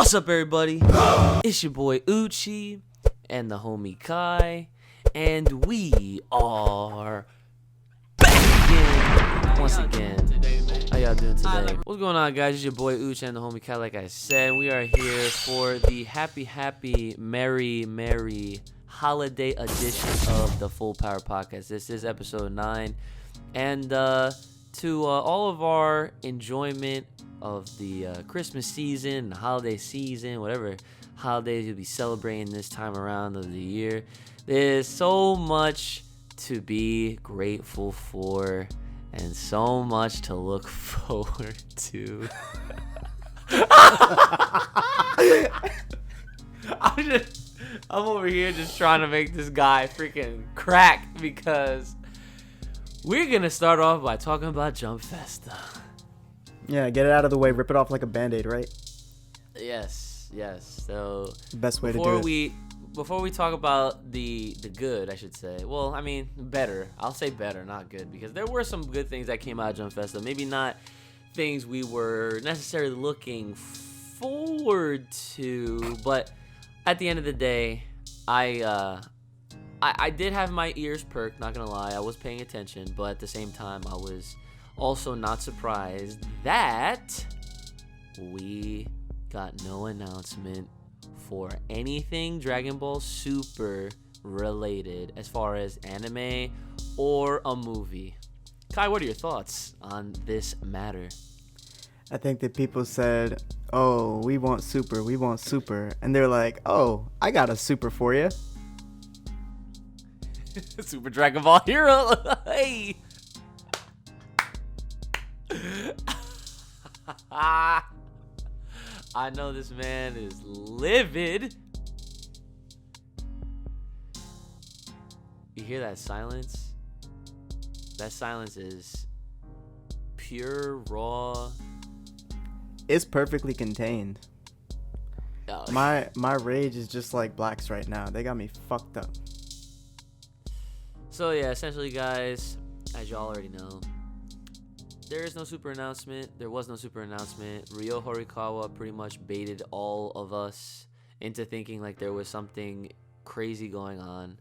What's up, everybody? It's your boy Uchi and the homie Kai, and we are back again, once again. How y'all doing today? What's going on, guys? It's your boy Uchi and the homie Kai. Like I said, we are here for the happy, merry holiday edition of the Full Power Podcast. This is episode 9, and to all of our enjoyment of the Christmas season, the holiday season, whatever holidays you'll be celebrating this time around of the year, there's so much to be grateful for and so much to look forward to. I'm over here just trying to make this guy freaking crack because we're gonna start off by talking about Jump Festa. Yeah, get it out of the way. Rip it off like a Band-Aid, right? Yes. So best way to do it. Before we talk about the good, I should say. Well, I mean, better. I'll say better, not good, because there were some good things that came out of Jump Festa. Maybe not things we were necessarily looking forward to, but at the end of the day, I did have my ears perked, not gonna lie. I was paying attention, but at the same time, I was also not surprised that we got no announcement for anything Dragon Ball Super related as far as anime or a movie. Kai, what are your thoughts on this matter? I think that people said, oh, we want Super. And they're like, oh, I got a Super for you. Super Dragon Ball Hero. Hey. I know this man is livid. You hear that silence? That silence is pure, raw. It's perfectly contained. Oh. My rage is just like Black's right now. They got me fucked up. So yeah, essentially, guys, as y'all already know, there is no super announcement. There was no super announcement. Ryo Horikawa pretty much baited all of us into thinking like there was something crazy going on.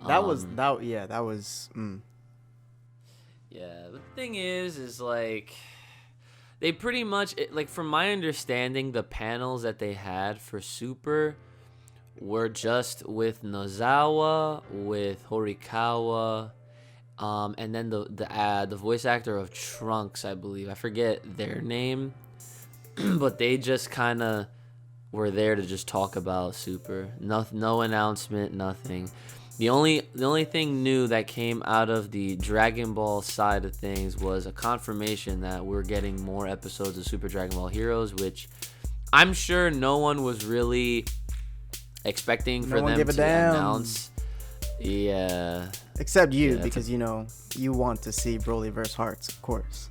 Yeah, the thing is like they pretty much, like from my understanding, the panels that they had for Super were just with Nozawa, with Horikawa, and then the voice actor of Trunks, I believe. I forget their name, but they just kind of were there to just talk about Super. No announcement, nothing. The only thing new that came out of the Dragon Ball side of things was a confirmation that we're getting more episodes of Super Dragon Ball Heroes, which I'm sure no one was really expecting for them to announce. Yeah. Except you, because, you want to see Broly vs. Hearts, of course.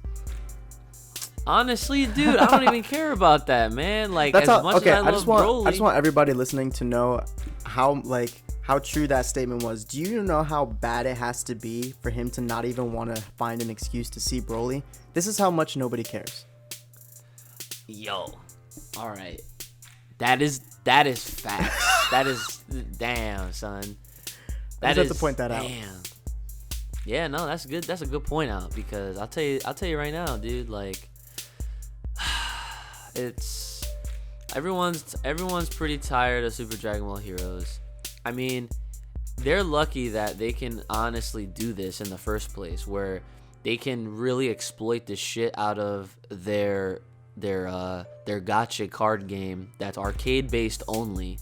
Honestly, dude, I don't even care about that, man. Like, as much as I love Broly. I just want everybody listening to know how true that statement was. Do you know how bad it has to be for him to not even want to find an excuse to see Broly? This is how much nobody cares. Yo. All right. That is facts. That is, damn, son. I just have to point that out. Damn. Yeah, no, that's good. That's a good point out, because I'll tell you right now, dude. Like, it's everyone's pretty tired of Super Dragon Ball Heroes. I mean, they're lucky that they can honestly do this in the first place, where they can really exploit the shit out of their gacha card game that's arcade based only,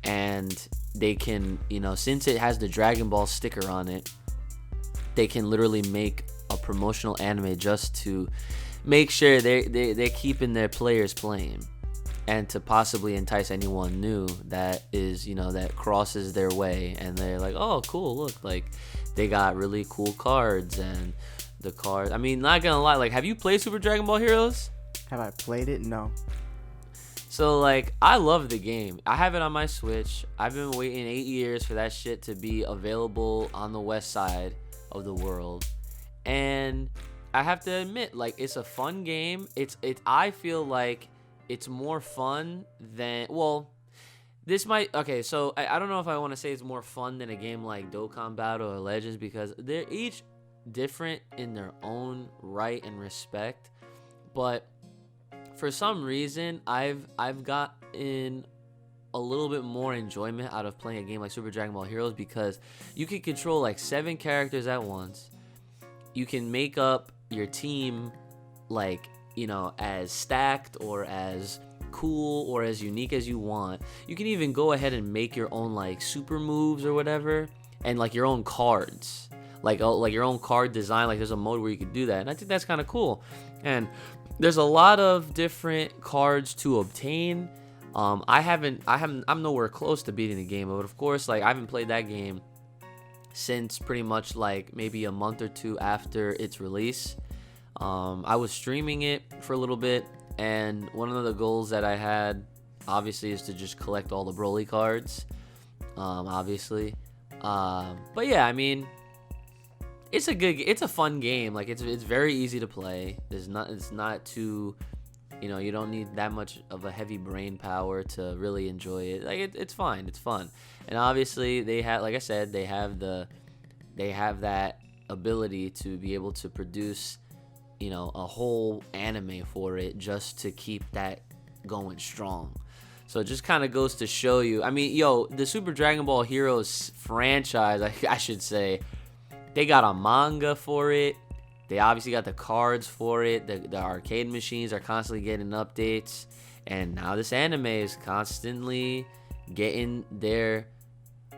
and they can, since it has the Dragon Ball sticker on it, they can literally make a promotional anime just to make sure they're keeping their players playing, and to possibly entice anyone new that is, that crosses their way, and they're like, oh, cool, look, like, they got really cool cards, and the cards, I mean, not gonna lie, like, have you played Super Dragon Ball Heroes? Have I played it? No. So, like, I love the game. I have it on my Switch. I've been waiting 8 years for that shit to be available on the west side of the world. And I have to admit, like, it's a fun game. I feel like it's more fun than, well, this might, okay, so I don't know if I want to say it's more fun than a game like Dokkan Battle or Legends, because they're each different in their own right and respect. But for some reason, I've gotten a little bit more enjoyment out of playing a game like Super Dragon Ball Heroes, because you can control like 7 characters at once. You can make up your team like, you know, as stacked or as cool or as unique as you want. You can even go ahead and make your own like super moves or whatever, and like your own cards, like your own card design. Like there's a mode where you could do that, and I think that's kind of cool. And there's a lot of different cards to obtain. I'm nowhere close to beating the game, but of course, like I haven't played that game since pretty much like maybe a month or two after its release. I was streaming it for a little bit, and one of the goals that I had, obviously, is to just collect all the Broly cards, obviously. But yeah, I mean, it's a fun game. Like it's very easy to play. It's not too, you know, you don't need that much of a heavy brain power to really enjoy it. Like it's fine. It's fun. And obviously they have, like I said, they have that ability to be able to produce, you know, a whole anime for it just to keep that going strong. So it just kind of goes to show you. I mean, yo, the Super Dragon Ball Heroes franchise, I should say, they got a manga for it. They obviously got the cards for it. The arcade machines are constantly getting updates. And now this anime is constantly getting their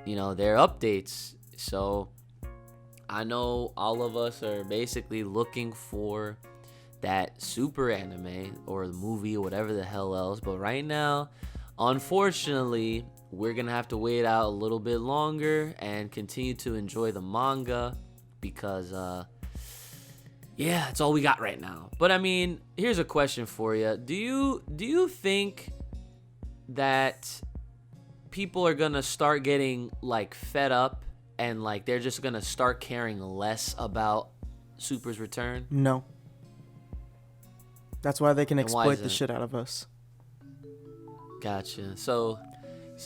updates. So I know all of us are basically looking for that super anime or the movie or whatever the hell else. But right now, unfortunately, we're going to have to wait out a little bit longer and continue to enjoy the manga, because yeah, it's all we got right now. But I mean, here's a question for you. Do you think that people are going to start getting like fed up and like they're just going to start caring less about Super's return? No. That's why they can exploit the shit out of us. Gotcha. So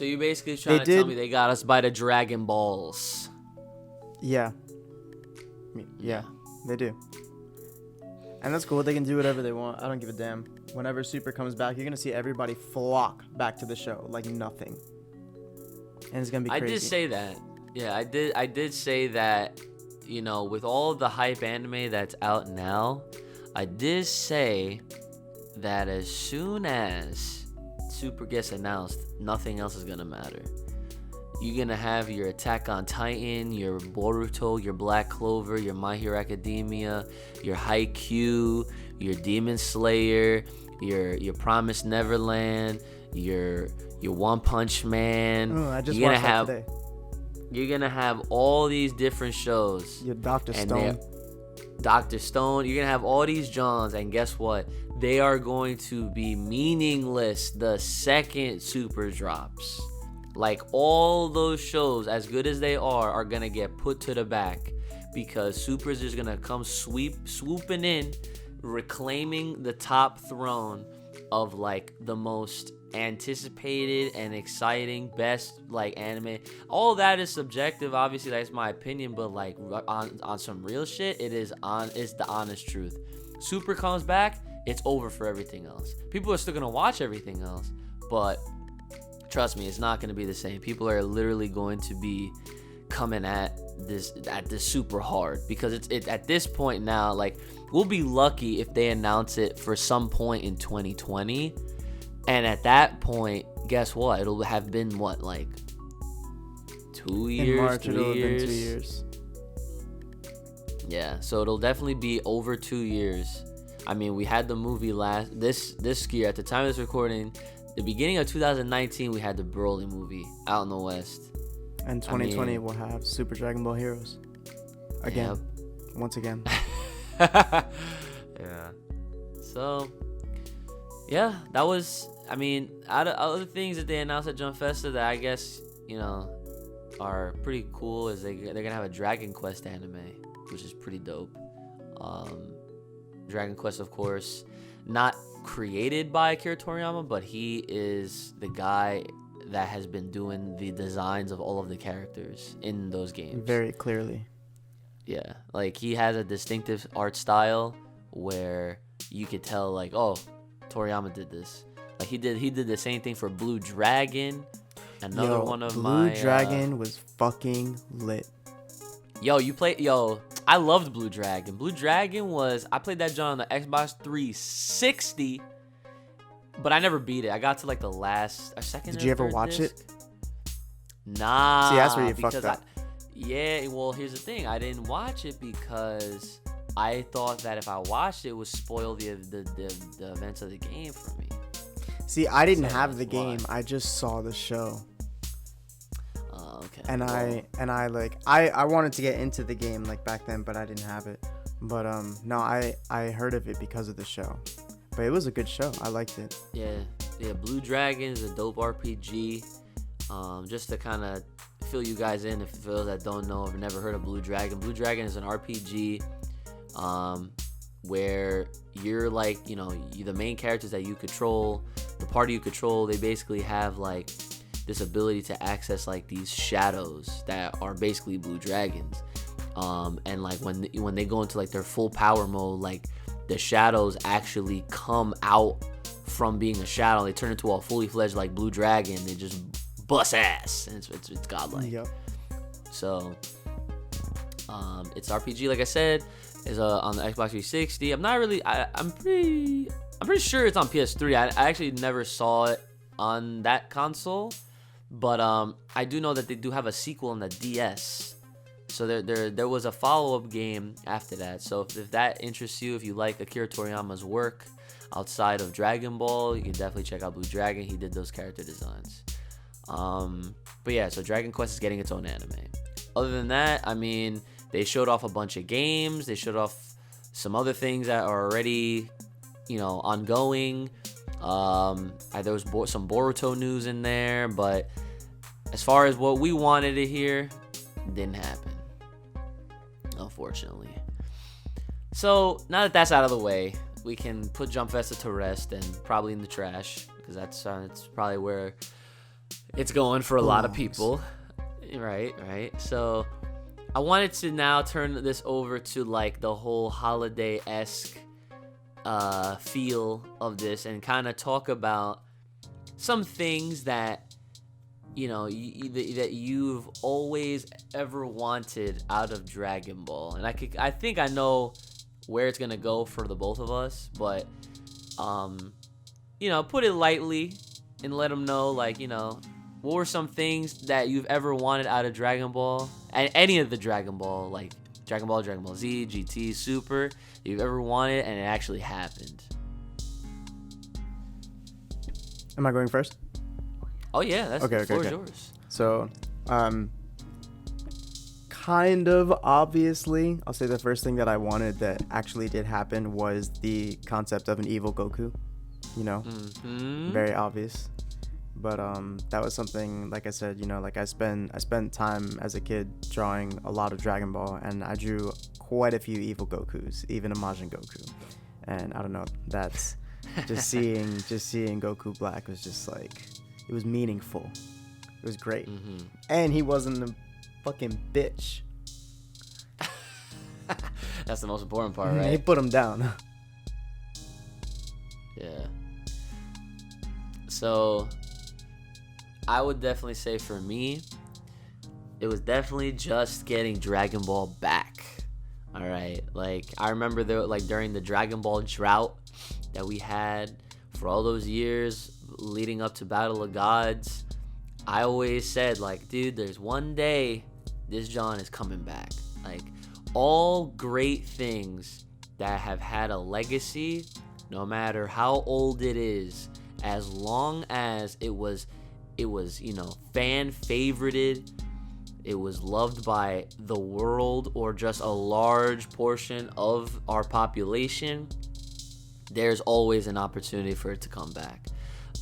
you basically trying to tell me they got us by the Dragon Balls. Yeah. Yeah, they do. And that's cool. They can do whatever they want. I don't give a damn. Whenever Super comes back, you're going to see everybody flock back to the show like nothing. And it's going to be crazy. I did say that. Yeah, I did say that, you know, with all of the hype anime that's out now, I did say that as soon as Super gets announced, nothing else is going to matter. You're going to have your Attack on Titan, your Boruto, your Black Clover, your My Hero Academia, your Haikyuu, your Demon Slayer, your Promised Neverland, your One Punch Man. Oh, I just watched that today. You're going to have all these different shows. Your Dr. Stone. Dr. Stone. You're going to have all these Johns, and guess what? They are going to be meaningless the second Super drops. Like, all those shows, as good as they are going to get put to the back, because Super's just going to come swooping in, reclaiming the top throne of, like, the most anticipated and exciting best, like, anime. All that is subjective. Obviously, that's my opinion, but, like, on some real shit, it's the honest truth. Super comes back, it's over for everything else. People are still going to watch everything else, but trust me, it's not going to be the same. People are literally going to be coming at this super hard, because it's at this point now, like, we'll be lucky if they announce it for some point in 2020, and at that point, guess what? It'll have been what, like 2 years? In March, it'll have been 2 years. Yeah, so it'll definitely be over 2 years. I mean, we had the movie this year. At the time of this recording, the beginning of 2019, we had the Broly movie out in the West. And 2020 will have Super Dragon Ball Heroes. Again. Yep. Once again. Yeah. So, yeah, that was, I mean, out of other things that they announced at Jump Festa that I guess, you know, are pretty cool is they're going to have a Dragon Quest anime, which is pretty dope. Dragon Quest, of course, not created by Akira Toriyama, but he is the guy that has been doing the designs of all of the characters in those games. Very clearly. Yeah, like he has a distinctive art style where you could tell, like, oh, Toriyama did this. Like he did the same thing for Blue Dragon. Another one of Blue my Dragon was fucking lit. I loved Blue Dragon. Blue Dragon was, I played that John on the Xbox 360, but I never beat it. I got to like the last, a second. Did you ever watch it? Nah. See, that's where you fucked up. Yeah, well, here's the thing. I didn't watch it because I thought that if I watched it, it would spoil the events of the game for me. See, I didn't have the game. I just saw the show. Okay. And I wanted to get into the game like back then, but I didn't have it. But no, I heard of it because of the show. But it was a good show. I liked it. Yeah. Blue Dragon is a dope RPG. Just to kind of fill you guys in, if for those that don't know or have never heard of Blue Dragon. Blue Dragon is an RPG where you're like, you're the main characters that you control, the party you control. They basically have like this ability to access like these shadows that are basically blue dragons. And like when they go into like their full power mode, like the shadows actually come out from being a shadow. They turn into a fully fledged like blue dragon. They just bust ass, and it's godlike. Yep. So it's RPG, like I said, is on the Xbox 360. I'm pretty sure it's on PS3. I actually never saw it on that console, but I do know that they do have a sequel on the DS. So there was a follow-up game after that. So if that interests you, if you like Akira Toriyama's work outside of Dragon Ball, you can definitely check out Blue Dragon. He did those character designs. But yeah, so Dragon Quest is getting its own anime. Other than that, I mean, they showed off a bunch of games. They showed off some other things that are already, ongoing. There was some Boruto news in there, but as far as what we wanted to hear, didn't happen, unfortunately. So now that that's out of the way, we can put Jump Festa to rest and probably in the trash, because that's probably where it's going for a lot of people. Right. So I wanted to now turn this over to like the whole holiday-esque feel of this and kind of talk about some things that that you've always ever wanted out of Dragon Ball. And I think I know where it's gonna go for the both of us, but put it lightly and let them know, like, what were some things that you've ever wanted out of Dragon Ball, and any of the Dragon Ball, like Dragon Ball Z, GT, Super, that you've ever wanted and it actually happened. Am I going first? Oh yeah, that's okay. The floor is yours. So, kind of obviously, I'll say the first thing that I wanted that actually did happen was the concept of an evil Goku. Very obvious. But that was something, like I said, like I spent time as a kid drawing a lot of Dragon Ball, and I drew quite a few evil Gokus, even a Majin Goku. And I don't know, that's just seeing Goku Black was just like, it was meaningful. It was great. Mm-hmm. And he wasn't a fucking bitch. That's the most important part, right? He put him down. Yeah. So I would definitely say for me, it was definitely just getting Dragon Ball back. All right, like I remember during the Dragon Ball drought that we had for all those years leading up to Battle of Gods, I always said, like, dude, there's one day this John is coming back. Like, all great things that have had a legacy, no matter how old it is, as long as it was fan favorited, it was loved by the world or just a large portion of our population, there's always an opportunity for it to come back.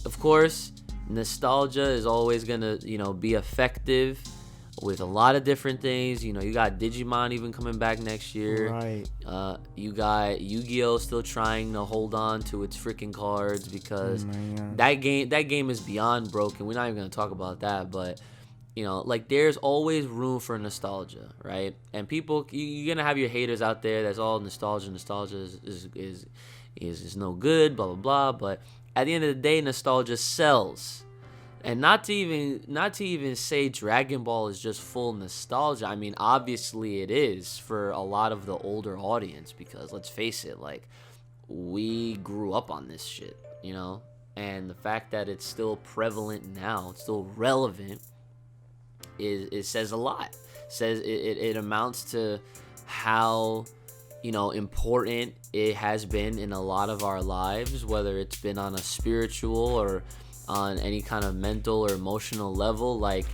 Of course, nostalgia is always gonna be effective with a lot of different things. You know, you got Digimon even coming back next year. Right. You got Yu-Gi-Oh still trying to hold on to its freaking cards because that game is beyond broken. We're not even gonna talk about that, but you know, like there's always room for nostalgia, right? And people, you're gonna have your haters out there that's all nostalgia. Nostalgia is no good, blah blah blah. But at the end of the day, nostalgia sells. And not to even say Dragon Ball is just full nostalgia. I mean, obviously it is for a lot of the older audience because let's face it, like we grew up on this shit, you know? And the fact that it's still prevalent now, it's still relevant, it says a lot. It amounts to how, you know, important it has been in a lot of our lives, whether it's been on a spiritual or on any kind of mental or emotional level. Like,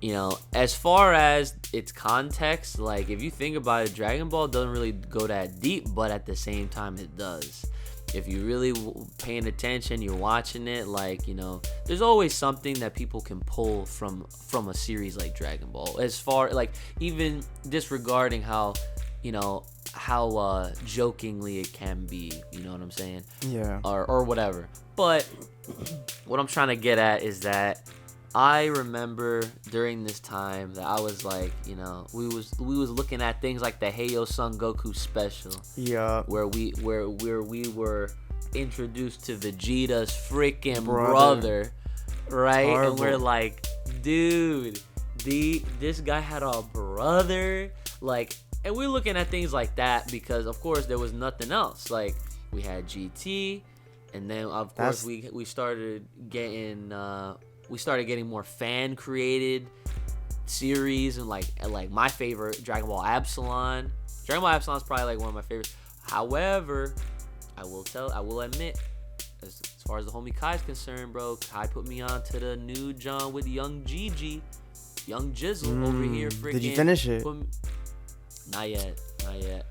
you know, as far as its context, like if you think about it, Dragon Ball doesn't really go that deep, but at the same time it does. If you really paying attention, you're watching it, like, you know, there's always something that people can pull from a series like Dragon Ball, as far like even disregarding how, you know, how jokingly it can be, you know what I'm saying? Yeah. Or whatever. But what I'm trying to get at is that I remember during this time that I was like, you know, we was looking at things like the Heyo Son Goku special. Yeah. Where we were introduced to Vegeta's freaking brother, right? Horrible. And we're like, dude, this guy had a brother, like, and we're looking at things like that because of course there was nothing else. Like we had GT, and then of course we started getting more fan created series, and like my favorite, Dragon Ball Epsilon. Dragon Ball Epsilon is probably like one of my favorites. However, I will admit, as far as the homie Kai's concerned, bro, Kai put me on to the new John with Young Gigi, Young Jizzle over here. Freaking, did you finish it? Not yet.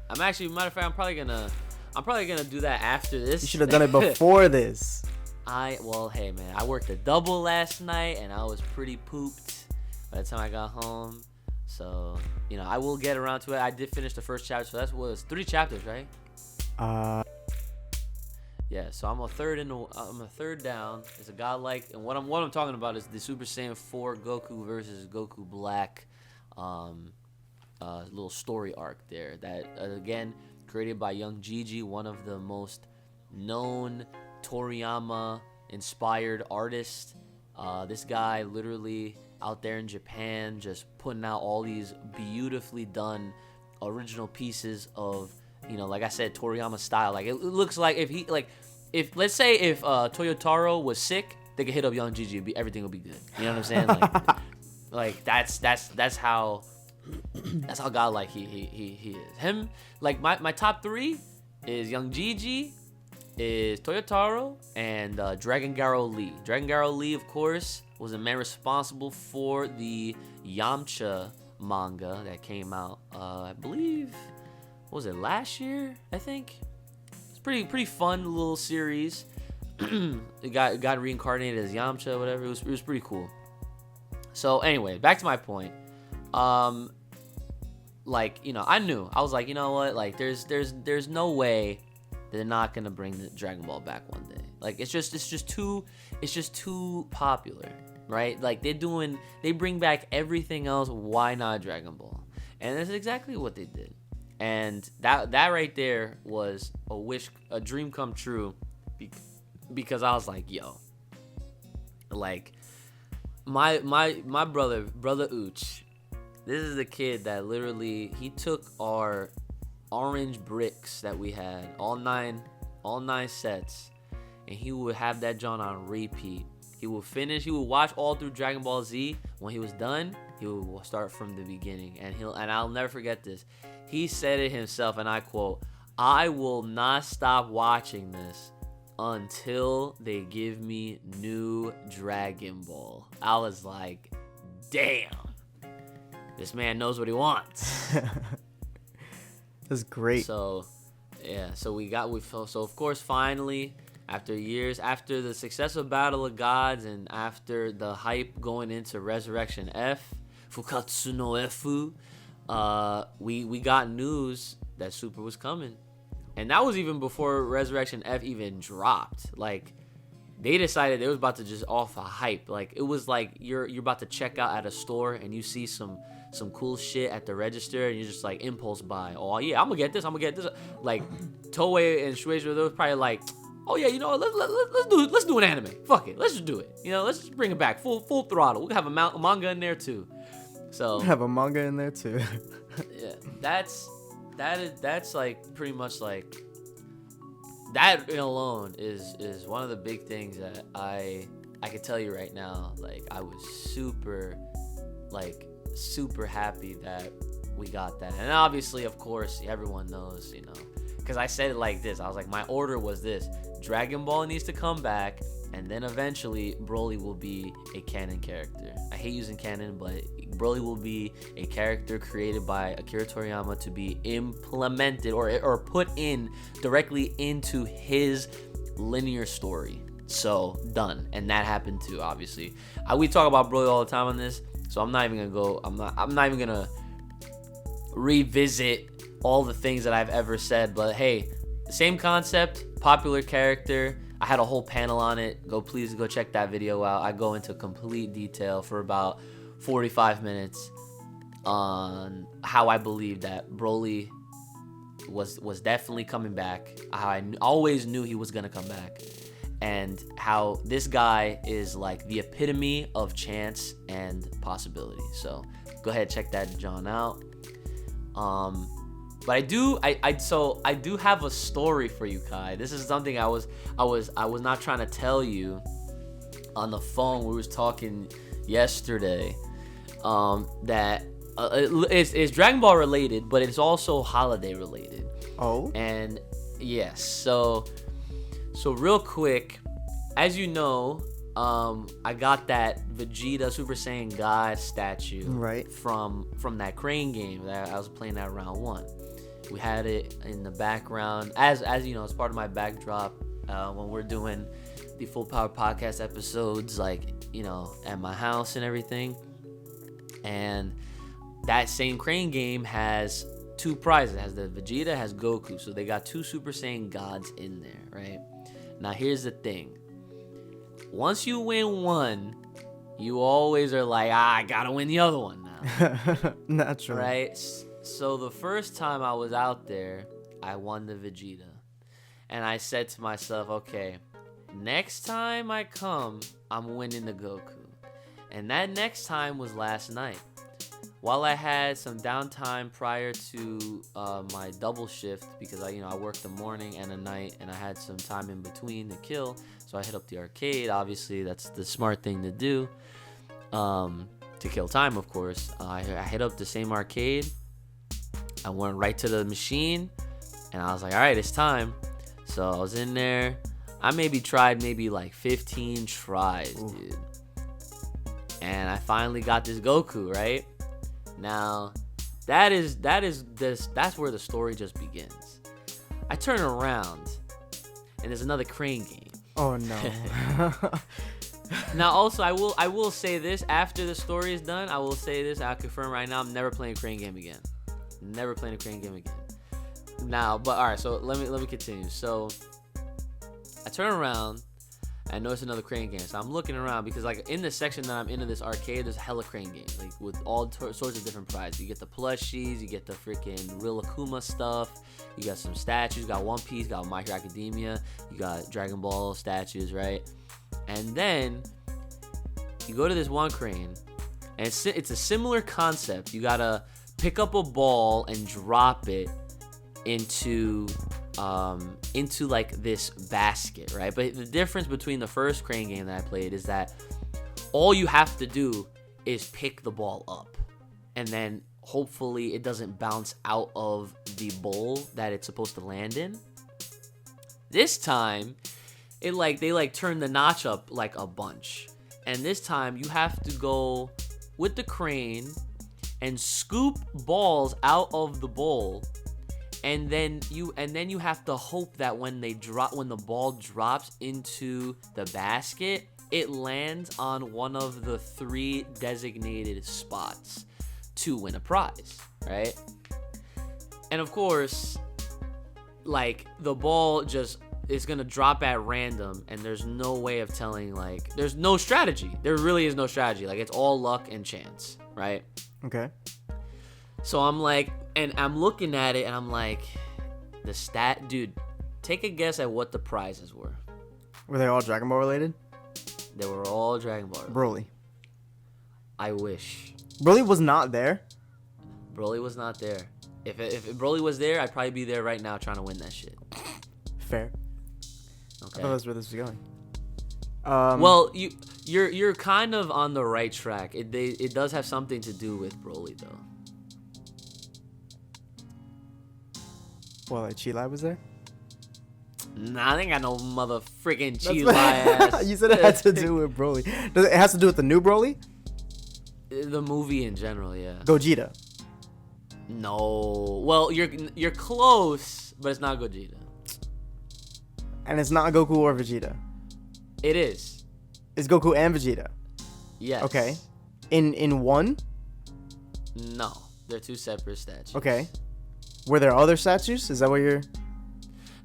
I'm actually, matter of fact, I'm probably gonna do that after this. You should have done it before this. Well, hey man, I worked a double last night and I was pretty pooped by the time I got home. So, you know, I will get around to it. I did finish the first chapter, so that was 3 chapters, right? Yeah, so I'm a third down. It's a godlike, and what I'm talking about is the Super Saiyan 4 Goku versus Goku Black little story arc there. That again, created by Young Gigi, one of the most known Toriyama inspired artists. This guy literally out there in Japan just putting out all these beautifully done original pieces of, you know, like I said, Toriyama style. Like it looks like if let's say if Toyotaro was sick, they could hit up Young Gigi, everything would be good. You know what I'm saying? Like that's how godlike he is. Him, like my top 3 is Young Gigi, is Toyotaro, and Dragon Garo Lee. Dragon Garo Lee, of course, was the man responsible for the Yamcha manga that came out, I believe, what was it, last year, I think? It's pretty fun little series. It got reincarnated as Yamcha, whatever. It was pretty cool. So anyway, back to my point. Like, you know, I was like, you know what, like there's no way they're not gonna bring the Dragon Ball back one day. Like it's just too popular, right? Like they bring back everything else. Why not Dragon Ball? And that's exactly what they did. And that right there was a dream come true, because I was like, yo, like my brother Uchi. This is the kid that literally, he took our orange bricks that we had, all nine sets, and he would have that John on repeat. He would watch all through Dragon Ball Z. When he was done, he would start from the beginning, and I'll never forget this. He said it himself, and I quote, "I will not stop watching this until they give me new Dragon Ball." I was like, damn. This man knows what he wants. That's great. So, yeah. So of course, finally, after years, after the successful Battle of Gods, and after the hype going into Resurrection F, Fukatsu no Efu, we got news that Super was coming. And that was even before Resurrection F even dropped. Like, they decided they was about to just off a hype. Like, it was like you're about to check out at a store and you see some cool shit at the register and you're just like impulse buy. Oh yeah, I'm gonna get this. Like, Toei and Shueisha, they was probably like, oh yeah, you know, let's do an anime. Fuck it, let's just do it. You know, let's just bring it back full throttle. We'll have a manga in there too. So have a manga in there too. Yeah, that's like pretty much like that alone is one of the big things that I can tell you right now. Like, I was super happy that we got that. And obviously, of course, everyone knows, you know, because I said it like this. I was like, my order was this: Dragon Ball needs to come back, and then eventually Broly will be a canon character. I hate using canon, but Broly will be a character created by Akira Toriyama to be implemented or put in directly into his linear story. So, done. And that happened too, obviously. We talk about Broly all the time on this, so I'm not even gonna go. I'm not even gonna revisit all the things that I've ever said. But hey, the same concept, popular character. I had a whole panel on it. Please go check that video out. I go into complete detail for about 45 minutes on how I believe that Broly was definitely coming back. How I always knew he was gonna come back, and how this guy is like the epitome of chance and possibility. So go ahead, check that John out. But I do have a story for you, Kai. This is something I was not trying to tell you on the phone. We was talking yesterday. That it's Dragon Ball related, but it's also holiday related. Oh. And yes, so real quick, as you know, I got that Vegeta Super Saiyan God statue right from that Crane game that I was playing at round 1. We had it in the background as you know, as part of my backdrop when we're doing the Full Power Podcast episodes, like, you know, at my house and everything. And that same Crane game has 2 prizes. It has the Vegeta, has Goku. So they got 2 Super Saiyan gods in there, right? Now here's the thing. Once you win one, you always are like, I gotta win the other one now. Naturally. Right? So the first time I was out there, I won the Vegeta. And I said to myself, okay, next time I come, I'm winning the Goku. And that next time was last night. While I had some downtime prior to my double shift, because I worked the morning and a night, and I had some time in between to kill, so I hit up the arcade. Obviously, that's the smart thing to do, to kill time, of course. I hit up the same arcade. I went right to the machine, and I was like, all right, it's time. So I was in there. I tried like 15 tries, dude. And I finally got this Goku, right? Now, that's where the story just begins. I turn around, and there's another Crane game. Oh no. Now, also, I will say this after the story is done. I will say this. I'll confirm right now. I'm never playing a Crane game again. Never playing a Crane game again. Now, but all right. So let me continue. So I turn around. I notice another Crane game. So I'm looking around because, like, in the section that I'm into this arcade, there's hella Crane games, like, with all sorts of different prizes. You get the plushies, you get the freaking real Akuma stuff, you got some statues, you got One Piece, you got My Hero Academia, you got Dragon Ball statues, right? And then you go to this one Crane, and it's a similar concept. You gotta pick up a ball and drop it into like this basket, right? But the difference between the first Crane game that I played is that all you have to do is pick the ball up, and then hopefully it doesn't bounce out of the bowl that it's supposed to land in. This time, they turn the notch up like a bunch, and this time you have to go with the crane and scoop balls out of the bowl. And then you have to hope that when the ball drops into the basket, it lands on one of the 3 designated spots to win a prize, right? And of course, like, the ball just is gonna drop at random, and there's no way of telling, like, there's no strategy. There really is no strategy. Like, it's all luck and chance, right? Okay. So I'm like, and I'm looking at it, and I'm like, dude, take a guess at what the prizes were. Were they all Dragon Ball related? They were all Dragon Ball. Broly. I wish. Broly was not there? Broly was not there. If Broly was there, I'd probably be there right now trying to win that shit. Fair. Okay. I thought that's where this was going. Well, you're kind of on the right track. It does have something to do with Broly though. Well, like Chi-Lai was there? Nah, I ain't got no mother freaking Chi-Lai ass. You said it had to do with Broly. It has to do with the new Broly? The movie in general, yeah. Gogeta. No. Well, you're close, but it's not Gogeta. And it's not Goku or Vegeta. It is. It's Goku and Vegeta. Yes. Okay. In one? No, they're 2 separate statues. Okay. Were there other statues? Is that what you're...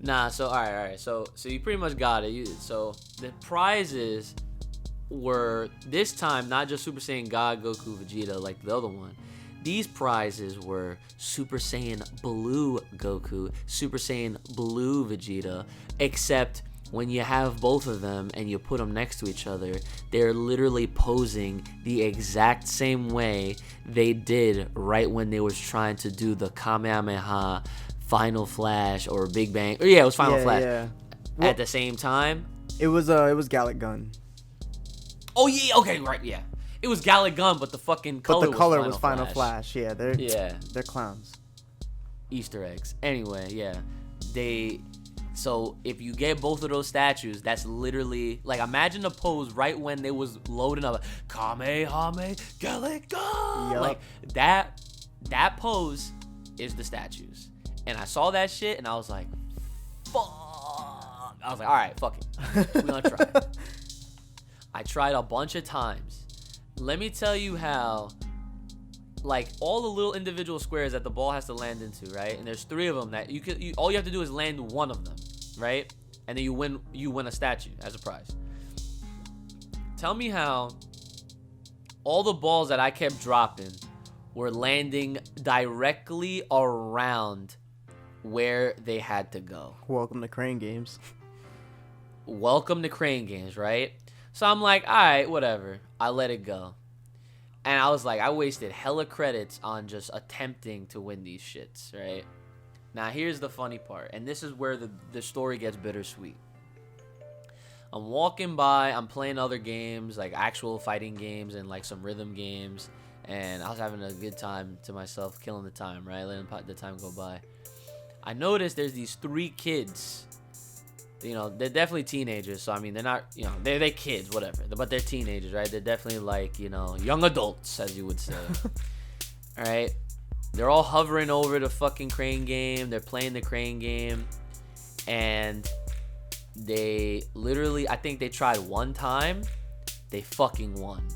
Nah, so all right. So you pretty much got it. So the prizes were this time not just Super Saiyan God, Goku, Vegeta like the other one. These prizes were Super Saiyan Blue Goku, Super Saiyan Blue Vegeta, except when you have both of them and you put them next to each other, they're literally posing the exact same way they did right when they was trying to do the Kamehameha Final Flash or Big Bang. Or yeah, it was Final Flash. Yeah. Well, at the same time. It was Gallic Gun. Oh yeah, okay, right, yeah. It was Gallic Gun, but the fucking color was Final Flash. Yeah, they're clowns. Easter eggs. Anyway, yeah. So if you get both of those statues, that's literally like, imagine the pose right when they was loading up Kamehameha Gallic Gun. Yep. Like that pose is the statues. And I saw that shit and I was like, fuck. I was like, all right, fuck it. We're gonna try. I tried a bunch of times. Let me tell you how, like, all the little individual squares that the ball has to land into, right? And there's 3 of them that all you have to do is land one of them, right? And then you win a statue as a prize. Tell me how all the balls that I kept dropping were landing directly around where they had to go. Welcome to Crane Games. Welcome to Crane Games, right? So I'm like, all right, whatever. I let it go. And I was like, I wasted hella credits on just attempting to win these shits, right? Now, here's the funny part. And this is where the story gets bittersweet. I'm walking by. I'm playing other games, like actual fighting games and like some rhythm games. And I was having a good time to myself, killing the time, right? Letting the time go by. I noticed there's these 3 kids. You know, they're definitely teenagers. So, I mean, they're not, you know, they're kids, whatever. But they're teenagers, right? They're definitely like, you know, young adults, as you would say. All right? They're all hovering over the fucking crane game. They're playing the crane game. And they literally, I think they tried one time. They fucking won.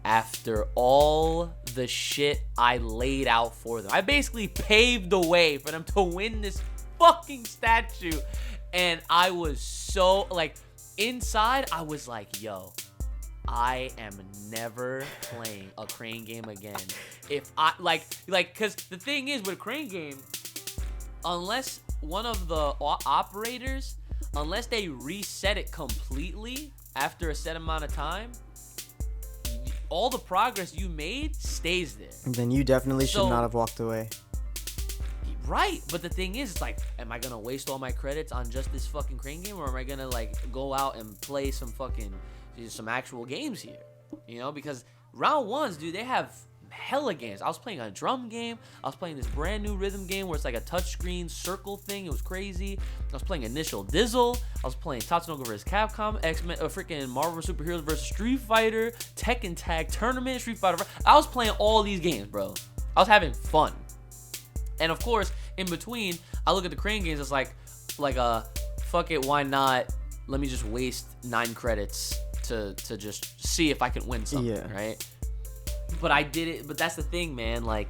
After all the shit I laid out for them. I basically paved the way for them to win this fucking statue. And I was so, like, inside, I was like, yo, I am never playing a crane game again. If I, like, because the thing is, with a crane game, unless one of the operators, unless they reset it completely after a set amount of time, all the progress you made stays there. Then you definitely should not have walked away. Right, but the thing is, it's like, am I gonna waste all my credits on just this fucking crane game, or am I gonna like go out and play some actual games here? You know, because round ones, dude, they have hella games. I was playing a drum game. I was playing this brand new rhythm game where it's like a touchscreen circle thing. It was crazy. I was playing Initial Dizzle. I was playing Tatsunoko vs. Capcom, X-Men, freaking Marvel Superheroes vs. Street Fighter, Tekken Tag Tournament, Street Fighter. I was playing all these games, bro. I was having fun. And of course, in between, I look at the crane games. It's like fuck it, why not? Let me just waste 9 credits to just see if I can win something, right? But I did it. But that's the thing, man. Like,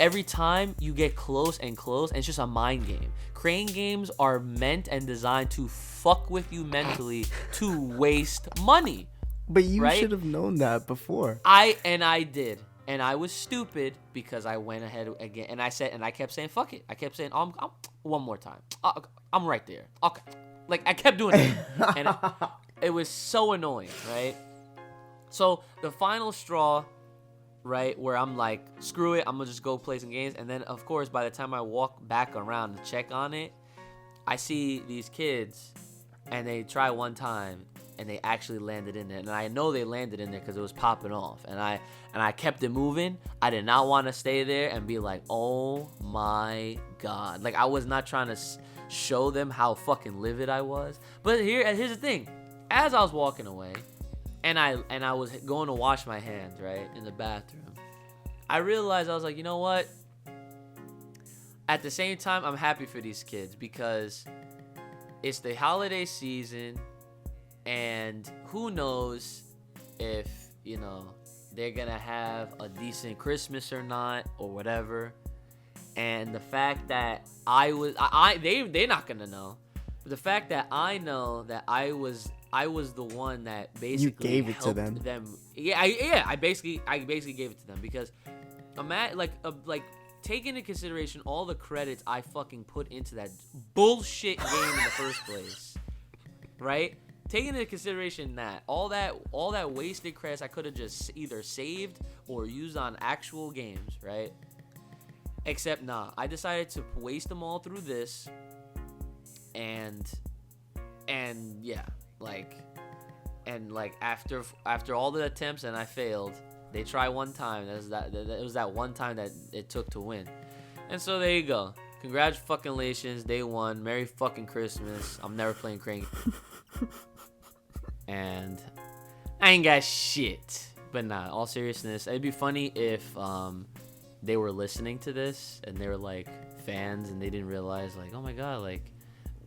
every time you get close and close, and it's just a mind game. Crane games are meant and designed to fuck with you mentally to waste money. But you right? should have known that before. I did. And I was stupid because I went ahead again. And I kept saying, fuck it. I kept saying, I'm one more time. I'm right there. Okay. Like, I kept doing it. And it was so annoying, right? So the final straw, right, where I'm like, screw it, I'm gonna just go play some games. And then, of course, by the time I walk back around to check on it, I see these kids, and they try one time, and they actually landed in there. And I know they landed in there because it was popping off. And I kept it moving. I did not want to stay there and be like, oh my God. Like, I was not trying to show them how fucking livid I was. But here's the thing. As I was walking away, and I was going to wash my hands, right, in the bathroom, I realized, I was like, you know what? At the same time, I'm happy for these kids because it's the holiday season, and who knows if, you know, they're going to have a decent Christmas or not or whatever. And the fact that they're not going to know. But the fact that I know that I was the one that basically you gave it to them. I basically gave it to them because take into consideration all the credits I fucking put into that bullshit game in the first place, right? Take into consideration that all that wasted credits I could have just either saved or used on actual games, right? Except nah, I decided to waste them all through this, and yeah, like after all the attempts and I failed. They try one time. It was that one time that it took to win. And so there you go. Congratulations, day one. Merry fucking Christmas. I'm never playing Crane. And I ain't got shit. But nah, all seriousness, it'd be funny if they were listening to this and they were like fans and they didn't realize, like, oh my God, like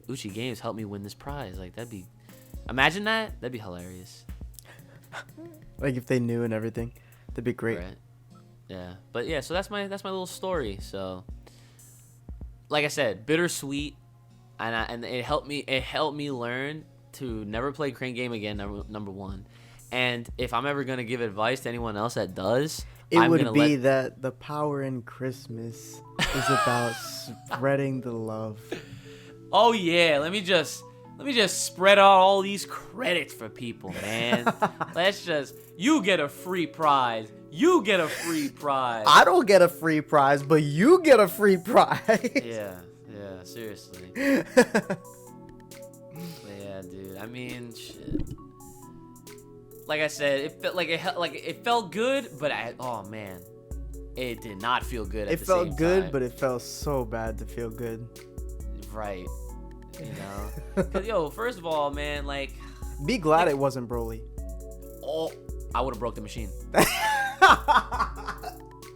Uchi Games helped me win this prize. Like, imagine that. That'd be hilarious. Like if they knew and everything. That'd be great. Right. Yeah. But yeah, so that's my little story. So like I said, bittersweet, and it helped me learn to never play Crane game again, number one. And if I'm ever going to give advice to anyone else that does, that the power in Christmas is about spreading the love. Oh yeah, let me just spread out all these credits for people, man. You get a free prize. You get a free prize. I don't get a free prize, but you get a free prize. Yeah, seriously. But yeah, dude. I mean, shit. Like I said, it felt good, but oh man, it did not feel good at the same time. It felt good, but it felt so bad to feel good. Right. You know? 'Cause, yo, first of all, man, like, be glad it wasn't Broly. Oh, I would have broke the machine.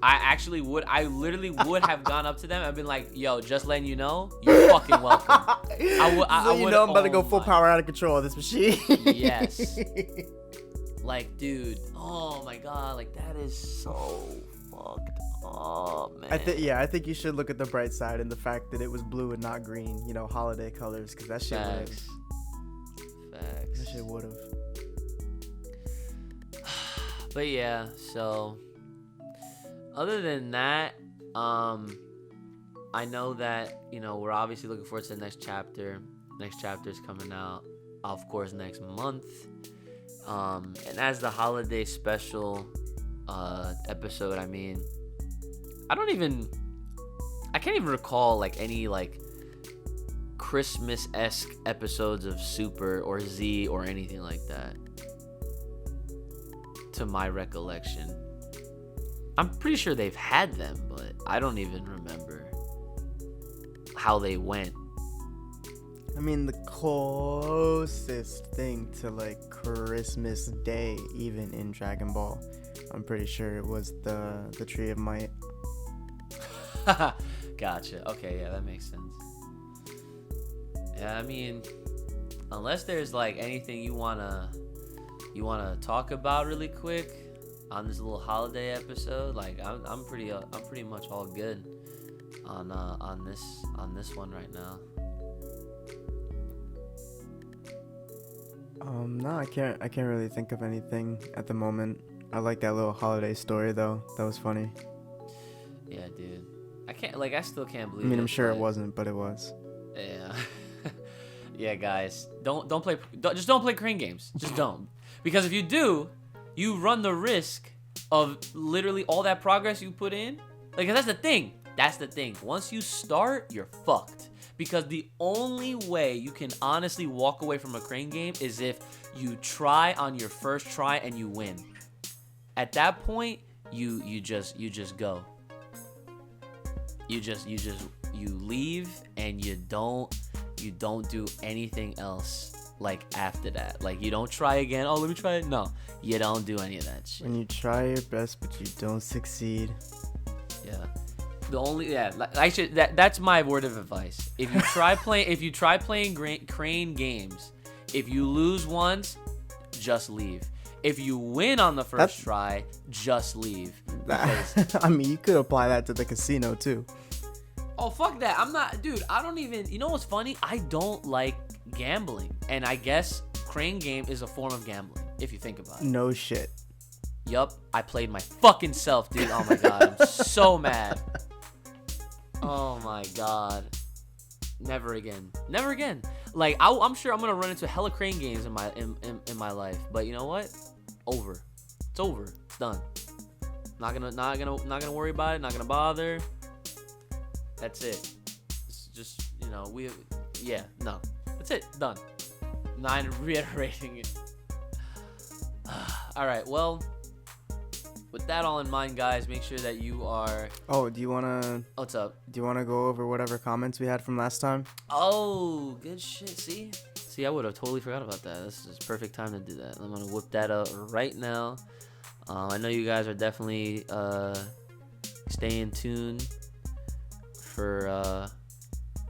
I literally would have gone up to them and been like, yo, just letting you know, you're fucking welcome. I'm about to go full power out of control of this machine. Yes. Like, dude, oh my God, like, that is so fucked up, man. I think you should look at the bright side and the fact that it was blue and not green, you know, holiday colors, because that shit would have. Facts. That shit would have. But yeah, so other than that, I know that, you know, we're obviously looking forward to the next chapter. Next chapter is coming out, of course, next month. And as the holiday special episode, I mean, I can't even recall like any like Christmas-esque episodes of Super or Z or anything like that, to my recollection. I'm pretty sure they've had them, but I don't even remember how they went. I mean, the closest thing to like Christmas Day, even in Dragon Ball, I'm pretty sure it was the Tree of Might. Gotcha. Okay, yeah, that makes sense. Yeah, I mean, unless there's like anything you wanna you want to talk about really quick on this little holiday episode? Like I'm pretty much all good on this one right now. No, I can't really think of anything at the moment. I like that little holiday story though. That was funny. Yeah, dude. I still can't believe it. I mean, I'm sure it wasn't, but it was. Yeah. Yeah, guys. Don't play crane games. Just don't. Because if you do, you run the risk of literally all that progress you put in. Like, that's the thing. Once you start, you're fucked. Because the only way you can honestly walk away from a crane game is if you try on your first try and you win. At that point, you just go. You leave and you don't do anything else like after that. Like, you don't try again. Oh, let me try it. No, you don't do any of that shit. When you try your best but you don't succeed. Yeah. That's my word of advice. If you try playing crane games, if you lose once, just leave. If you win on the first try, just leave. I mean, you could apply that to the casino too. Oh, fuck that. I don't even, you know what's funny? I don't like gambling. And I guess crane game is a form of gambling, if you think about it. No shit. Yup, I played my fucking self, dude. Oh my god, I'm so mad. Oh my god. Never again. Like, I'm sure I'm gonna run into hella crane games in my life. But you know what? Over. It's over. It's done. Not gonna worry about it. Not gonna bother. That's it. It's just, no. That's it. Done. Not reiterating it. All right. Well, with that all in mind, guys, make sure that you are... Oh, do you want to... What's up? Do you want to go over whatever comments we had from last time? Oh, good shit. See, I would have totally forgot about that. This is perfect time to do that. I'm going to whip that up right now. I know you guys are definitely staying tuned for... All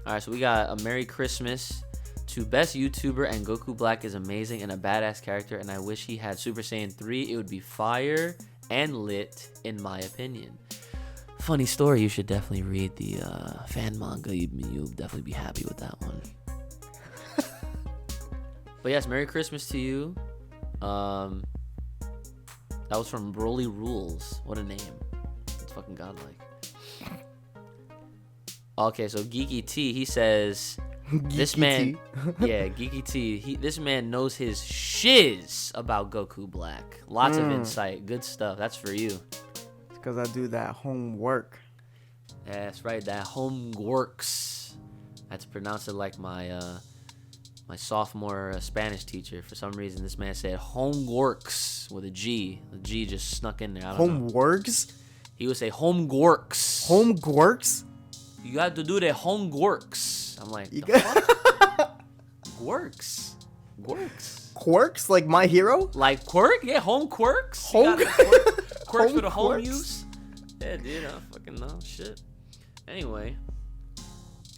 right, so we got a Merry Christmas to best YouTuber, and Goku Black is amazing and a badass character, and I wish he had Super Saiyan 3. It would be fire and lit, in my opinion. Funny story, you should definitely read the fan manga. You'll definitely be happy with that one. But yes, Merry Christmas to you. That was from Broly Rules. What a name. It's fucking godlike. Okay, so Geeky T, he says... This man, yeah, Geeky T. This man knows his shiz about Goku Black. Lots of insight, good stuff. That's for you. It's because I do that homework. Yeah, that's right. That homeworks. I had to pronounce it like my sophomore Spanish teacher. For some reason, this man said homeworks with a G. The G just snuck in there. I don't know. Homeworks? He would say homeworks. Homeworks? You got to do the homeworks. I'm like, the fuck? Works. Quirks? Like My Hero? Like quirk? Yeah, home quirks. Quirks Quirks for the home use? Yeah, dude, I don't fucking know. Shit. Anyway,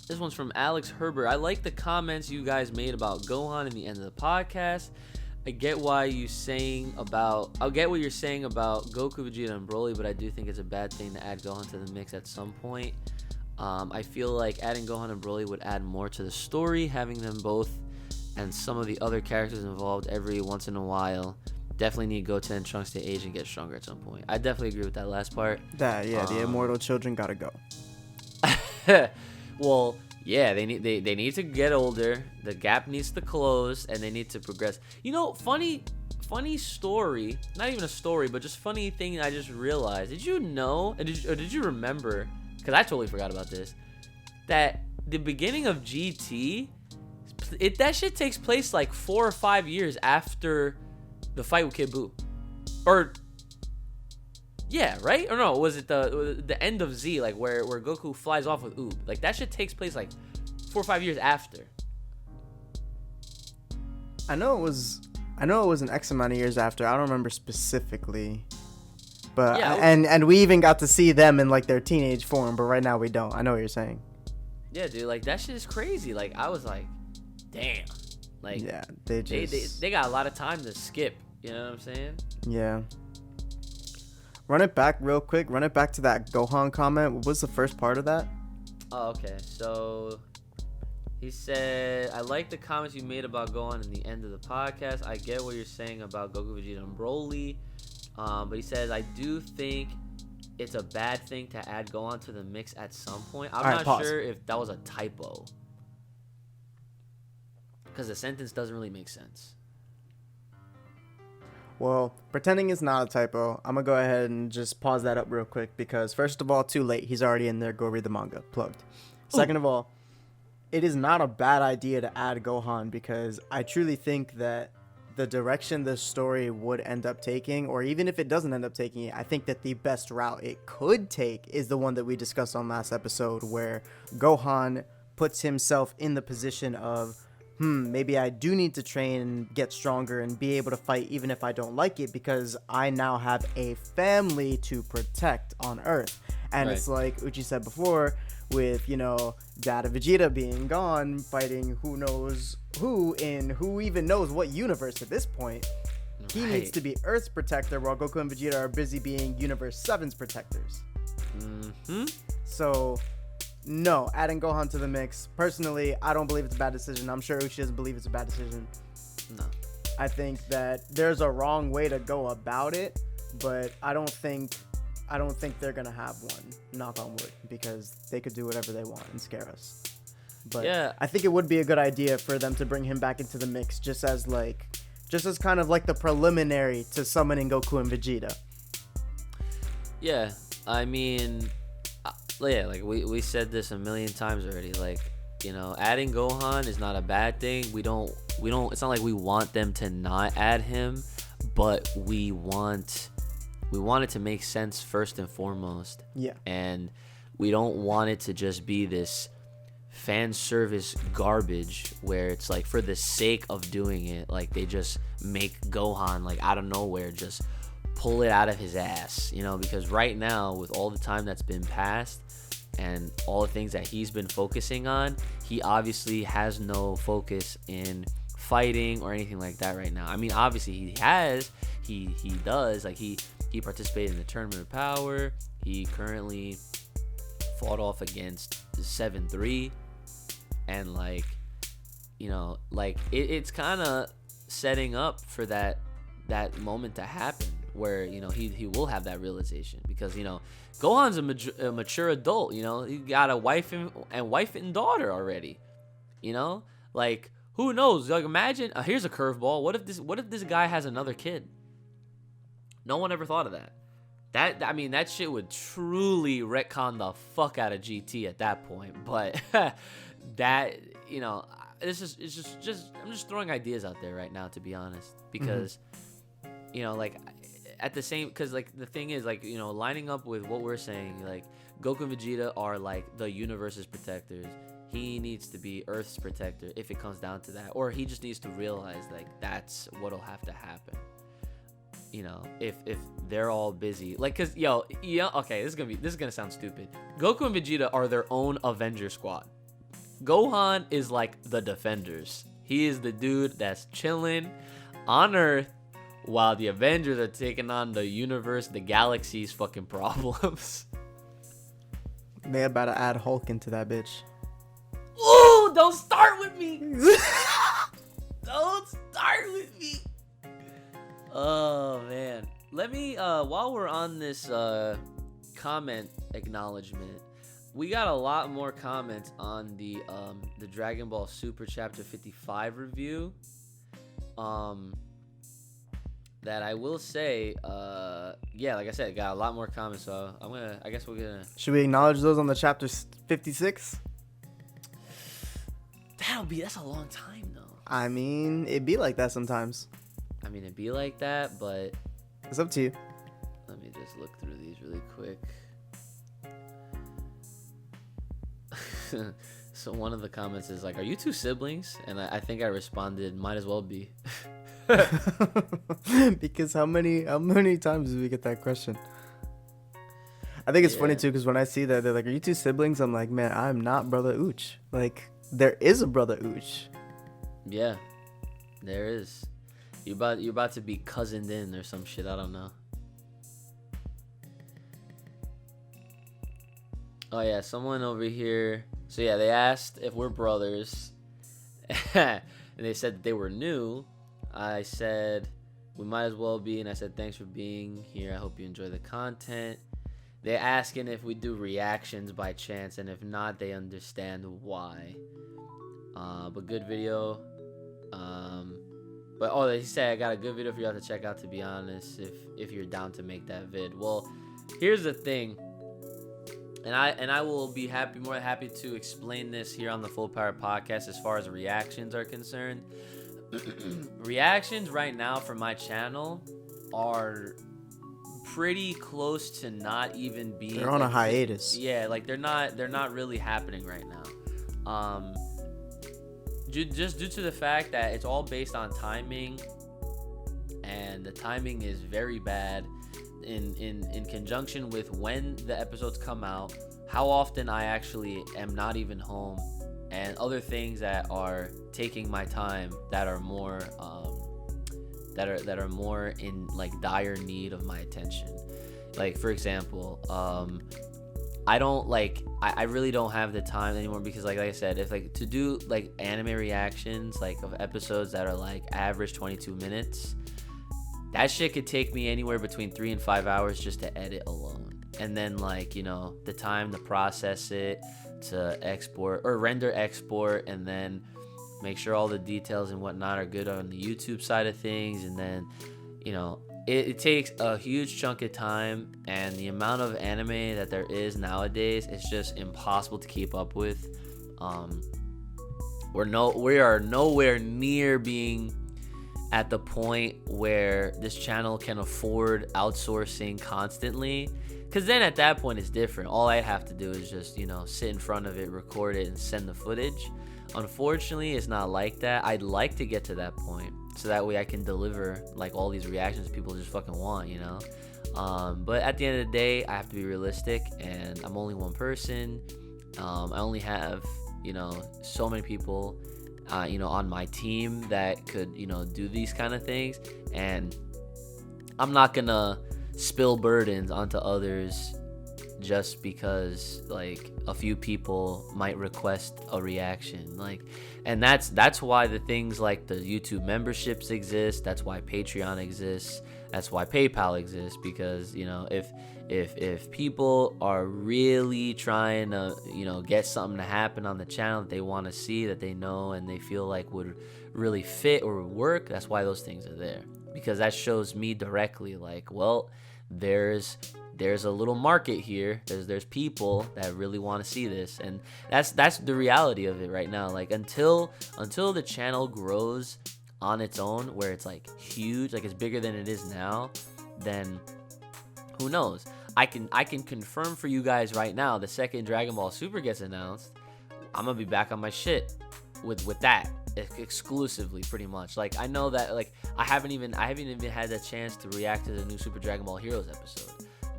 this one's from Alex Herbert. I like the comments you guys made about Gohan in the end of the podcast. I get what you're saying about Goku, Vegeta, and Broly, but I do think it's a bad thing to add Gohan to the mix at some point. I feel like adding Gohan and Broly would add more to the story. Having them both and some of the other characters involved every once in a while. Definitely need Goten and Trunks to age and get stronger at some point. I definitely agree with that last part. The immortal children gotta go. Well, yeah, they need to get older. The gap needs to close, and they need to progress. You know, funny story. Not even a story, but just funny thing I just realized. Did you know? Or did you remember? Because I totally forgot about this, that the beginning of GT, that shit takes place like 4 or 5 years after the fight with Kid Buu. Or, yeah, right? Or no, was it the end of Z, like where Goku flies off with Oob? Like, that shit takes place like 4 or 5 years after. I know it was an X amount of years after. I don't remember specifically. But yeah, and we even got to see them in like their teenage form, but right now we don't. I know what you're saying. Yeah, dude, like that shit is crazy. Like I was like, damn. Like yeah, they got a lot of time to skip. You know what I'm saying? Yeah. Run it back real quick. Run it back to that Gohan comment. What was the first part of that? Oh, okay. So he said, I like the comments you made about Gohan in the end of the podcast. I get what you're saying about Goku, Vegeta, and Broly. But he says, I do think it's a bad thing to add Gohan to the mix at some point. I'm not sure if that was a typo. Because the sentence doesn't really make sense. Well, pretending it's not a typo, I'm going to go ahead and just pause that up real quick because, first of all, too late. He's already in there. Go read the manga. Plugged. Second of all, it is not a bad idea to add Gohan because I truly think that the direction the story would end up taking, or even if it doesn't end up taking it, I think that the best route it could take is the one that we discussed on last episode where Gohan puts himself in the position of, maybe I do need to train and get stronger and be able to fight even if I don't like it because I now have a family to protect on Earth. And It's like Uchi said before with, Dad and Vegeta being gone, fighting who knows who in who even knows what universe at this point. He needs to be Earth's protector while Goku and Vegeta are busy being Universe 7's protectors. So... no, adding Gohan to the mix. Personally, I don't believe it's a bad decision. I'm sure Uchi doesn't believe it's a bad decision. No. I think that there's a wrong way to go about it, but I don't think they're gonna have one. Knock on wood, because they could do whatever they want and scare us. But yeah, I think it would be a good idea for them to bring him back into the mix, just as kind of like the preliminary to summoning Goku and Vegeta. Yeah, I mean. Yeah, like we said this a million times already. Like, adding Gohan is not a bad thing. We don't. It's not like we want them to not add him, but we want it to make sense first and foremost. Yeah. And we don't want it to just be this fan service garbage where it's like for the sake of doing it, like they just make Gohan like out of nowhere just pull it out of his ass, because right now with all the time that's been passed and all the things that he's been focusing on, he obviously has no focus in fighting or anything like that right now. I mean, obviously he does, like he participated in the Tournament of Power. He currently fought off against 7-3 and it's kind of setting up for that moment to happen where he will have that realization because Gohan's a mature adult. He got a wife and daughter already. Like who knows? Like imagine here's a curveball. What if this guy has another kid? No one ever thought of that. That shit would truly retcon the fuck out of GT at that point. But it's just I'm just throwing ideas out there right now, to be honest, because at the same, because like the thing is like lining up with what we're saying, like Goku and Vegeta are like the universe's protectors. He needs to be Earth's protector if it comes down to that, or he just needs to realize like that's what'll have to happen. If they're all busy, like, cause okay, this is gonna sound stupid. Goku and Vegeta are their own Avenger squad. Gohan is like the Defenders. He is the dude that's chilling on Earth while the Avengers are taking on the universe, the galaxy's fucking problems. They about to add Hulk into that bitch. Ooh, don't start with me. Don't start with me. Oh man. Let me while we're on this comment acknowledgement, we got a lot more comments on the Dragon Ball Super Chapter 55 review. That I will say, like I said, got a lot more comments, so I guess we're gonna... Should we acknowledge those on the Chapter 56? That's a long time, though. I mean, it'd be like that sometimes. It'd be like that, but... It's up to you. Let me just look through these really quick. So one of the comments is like, are you two siblings? And I think I responded, might as well be. Because how many times do we get that question? I think it's funny too, because when I see that they're like, are you two siblings? I'm like, man, I'm not brother Uch. Like, there is a brother Uch. Yeah, there is. You're about to be cousined in or some shit. I don't know. Oh yeah, someone over here. So yeah, they asked if we're brothers, and they said that they were new. I said we might as well be, and I said thanks for being here. I hope you enjoy the content. They're asking if we do reactions by chance, and if not, they understand why. But good video. But oh, he said I got a good video for y'all to check out. To be honest, if you're down to make that vid. Well, here's the thing. And I will be more than happy to explain this here on the Full Power Podcast as far as reactions are concerned. Reactions right now for my channel are pretty close to not even being. They're on a hiatus. Yeah, like they're not really happening right now. Just due to the fact that it's all based on timing, and the timing is very bad. In conjunction with when the episodes come out, how often I actually am not even home, and other things that are taking my time that are more that are more in like dire need of my attention. Like for example, I really don't have the time anymore because like I said, if like to do like anime reactions like of episodes that are like average 22 minutes, that shit could take me anywhere between 3 and 5 hours just to edit alone. And then like, you know, the time to process it, to export or render export, and then make sure all the details and whatnot are good on the YouTube side of things. And then, you know, it takes a huge chunk of time, and the amount of anime that there is nowadays, it's just impossible to keep up with. We are nowhere near being at the point where this channel can afford outsourcing constantly, because then at that point it's different. All I have to do is just, you know, sit in front of it, record it, and send the footage. Unfortunately, it's not like that. I'd like to get to that point so that way I can deliver like all these reactions people just fucking want, you know. But at the end of the day, I have to be realistic, and I'm only one person. I only have, you know, so many people you know, on my team that could, you know, do these kind of things, and I'm not gonna spill burdens onto others just because like a few people might request a reaction. Like, and that's why the things like the YouTube memberships exist. That's why Patreon exists. That's why PayPal exists, because, you know, if people are really trying to, you know, get something to happen on the channel that they want to see, that they know and they feel like would really fit or work, that's why those things are there. Because that shows me directly like, well, there's a little market here. There's people that really want to see this, and that's the reality of it right now. Like until the channel grows on its own, where it's like huge, like it's bigger than it is now, then who knows? I can confirm for you guys right now, the second Dragon Ball Super gets announced, I'm gonna be back on my shit with that exclusively, pretty much. Like I know that like I haven't even had the chance to react to the new Super Dragon Ball Heroes episode,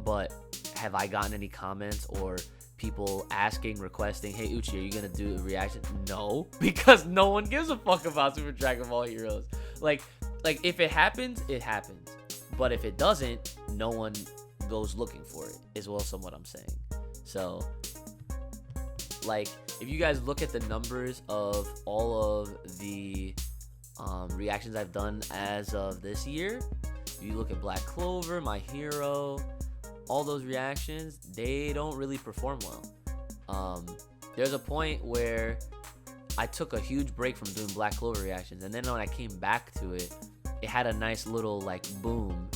but have I gotten any comments or people asking, requesting, hey Uchi, are you gonna do a reaction? No, because no one gives a fuck about Super Dragon Ball Heroes. Like if it happens, it happens, but if it doesn't, no one goes looking for it, is also what I'm saying. So like if you guys look at the numbers of all of the reactions I've done as of this year, if you look at Black Clover, My Hero, all those reactions, they don't really perform well. There's a point where I took a huge break from doing Black Clover reactions, and then when I came back to it, it had a nice little like boom,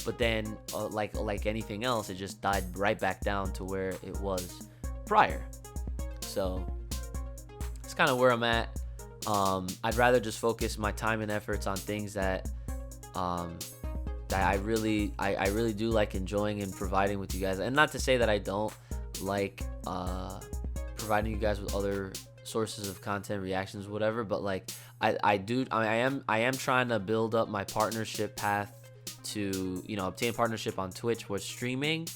but then like anything else, it just died right back down to where it was prior. So it's kind of where I'm at. I'd rather just focus my time and efforts on things that I really do like enjoying and providing with you guys. And not to say that I don't like providing you guys with other sources of content, reactions, whatever, but like I am trying to build up my partnership path to, you know, obtain partnership on Twitch with streaming.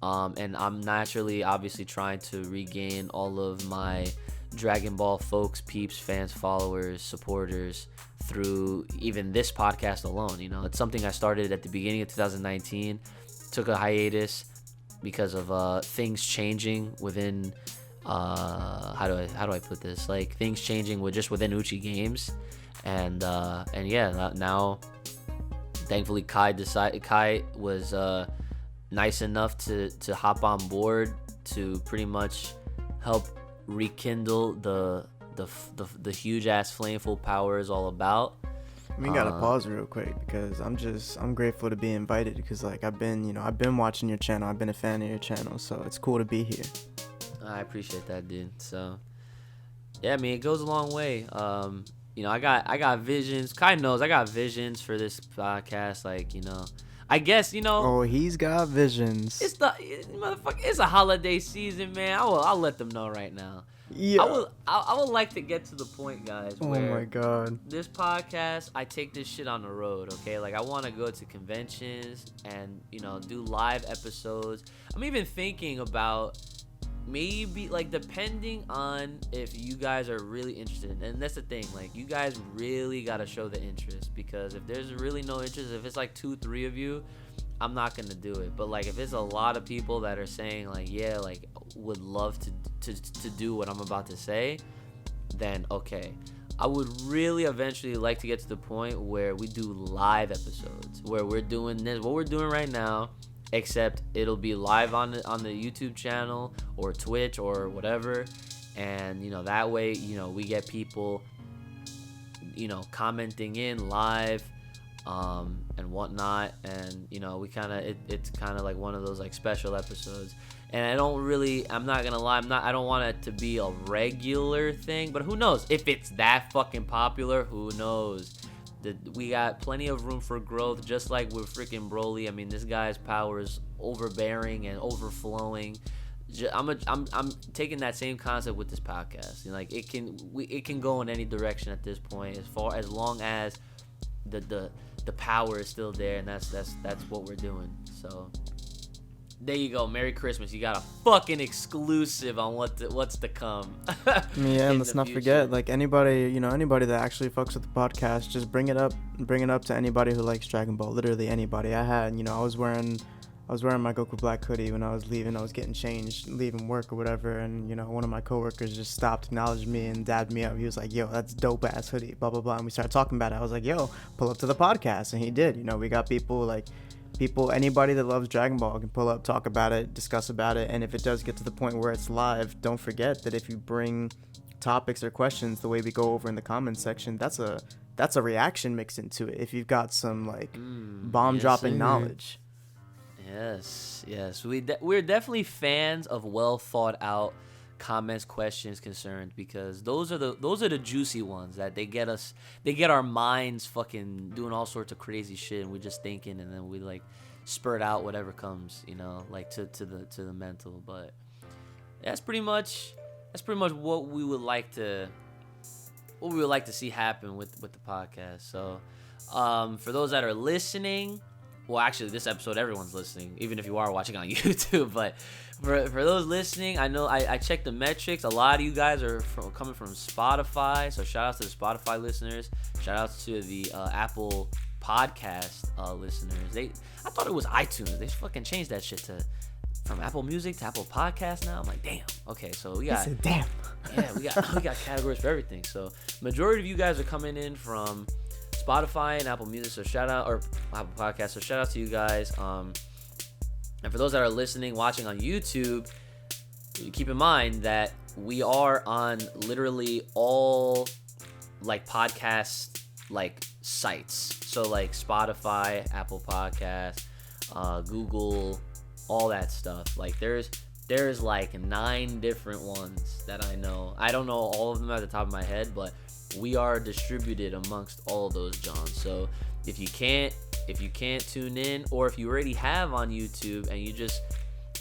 And I'm naturally obviously trying to regain all of my Dragon Ball folks, peeps, fans, followers, supporters through even this podcast alone. You know, it's something I started at the beginning of 2019, took a hiatus because of things changing within how do I put this, like things changing within Uchi games, and yeah, now thankfully Kai was nice enough to hop on board to pretty much help rekindle the huge ass flameful power is all about. We gotta pause real quick because I'm grateful to be invited, because like I've been watching your channel, I've been a fan of your channel, so it's cool to be here. I appreciate that, dude. So yeah, I mean, it goes a long way. You know, I got visions. Kai knows I got visions for this podcast. Like, you know, I guess, you know. Oh, he's got visions. It's a holiday season, man. I'll let them know right now. Yeah. I would like to get to the point, guys. Oh my god. This podcast, I take this shit on the road, okay? Like, I want to go to conventions and, you know, do live episodes. I'm even thinking about maybe, like, depending on if you guys are really interested. And that's the thing, like, you guys really got to show the interest, because if there's really no interest, if it's like 2-3 of you, I'm not gonna do it. But like, if it's a lot of people that are saying like, yeah, like would love to do what I'm about to say, then okay. I would really eventually like to get to the point where we do live episodes, where we're doing this, what we're doing right now, except it'll be live on the YouTube channel or Twitch or whatever. And, you know, that way, you know, we get people, you know, commenting in live, and whatnot. And, you know, we kind of, it's kind of like one of those like special episodes. And I'm not gonna lie, I don't want it to be a regular thing, but who knows? If it's that fucking popular, who knows? We got plenty of room for growth, just like with freaking Broly. I mean, this guy's power is overbearing and overflowing. I'm taking that same concept with this podcast. You know, like it can go in any direction at this point, as long as the power is still there, and that's what we're doing. So there you go. Merry Christmas. You got a fucking exclusive on what's to come. Yeah, and let's not forget, like anybody that actually fucks with the podcast, just bring it up to anybody who likes Dragon Ball. Literally anybody. I was wearing my Goku Black hoodie when I was leaving. I was getting changed, leaving work or whatever, and, you know, one of my coworkers just stopped, acknowledged me, and dabbed me up. He was like, yo, that's dope ass hoodie, blah blah blah, and we started talking about it. I was like, yo, pull up to the podcast, and he did. You know, we got anybody that loves Dragon Ball can pull up, talk about it, discuss about it. And if it does get to the point where it's live, don't forget that if you bring topics or questions the way we go over in the comments section, that's a reaction mixed into it, if you've got some like bomb dropping knowledge. Yes. We're definitely fans of well thought out comments, questions, concerns, because those are the juicy ones that they get our minds fucking doing all sorts of crazy shit, and we're just thinking, and then we like spurt out whatever comes, you know, like to the mental. But that's pretty much what we would like to see happen with the podcast. So for those that are listening, well, actually, this episode, everyone's listening, even if you are watching on YouTube. But for those listening, I know I checked the metrics. A lot of you guys are coming from Spotify. So shout out to the Spotify listeners. Shout out to the Apple Podcast listeners. I thought it was iTunes. They fucking changed that shit from Apple Music to Apple Podcast now. I'm like, damn. Okay, so we got. He said, damn. Yeah, we got categories for everything. So majority of you guys are coming in from Spotify and Apple Music, so shout out, or Apple Podcast, so shout out to you guys. And for those that are listening, watching on YouTube, keep in mind that we are on literally all like podcast like sites, so like Spotify, Apple Podcast, Google, all that stuff. Like there's like 9 different ones that I know. I don't know all of them at the top of my head, but we are distributed amongst all those Johns. So if you can't tune in, or if you already have on YouTube and you just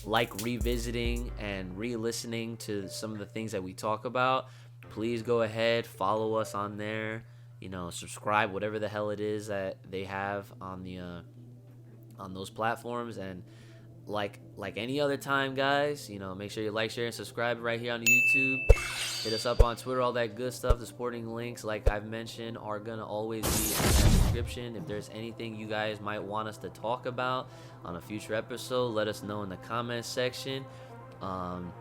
like revisiting and re-listening to some of the things that we talk about, please go ahead, follow us on there, you know, subscribe, whatever the hell it is that they have on the on those platforms. And like any other time, guys, you know, make sure you like, share, and subscribe right here on YouTube. Hit us up on Twitter, all that good stuff. The sporting links, like I've mentioned, are gonna always be in the description. If there's anything you guys might want us to talk about on a future episode, let us know in the comments section. And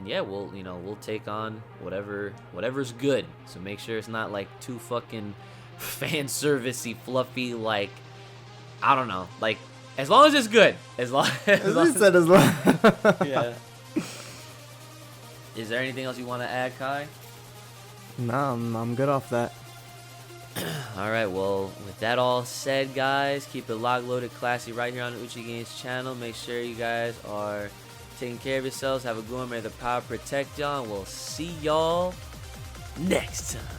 yeah, we'll take on whatever's good. So make sure it's not like too fucking fan servicey, fluffy, like, I don't know, like, as long as it's good. As long as yeah. Is there anything else you want to add, Kai? No, I'm good off that. All right, well, with that all said, guys, keep it locked, loaded, classy right here on the Uchi Games channel. Make sure you guys are taking care of yourselves. Have a good one. May the power protect y'all. And we'll see y'all next time.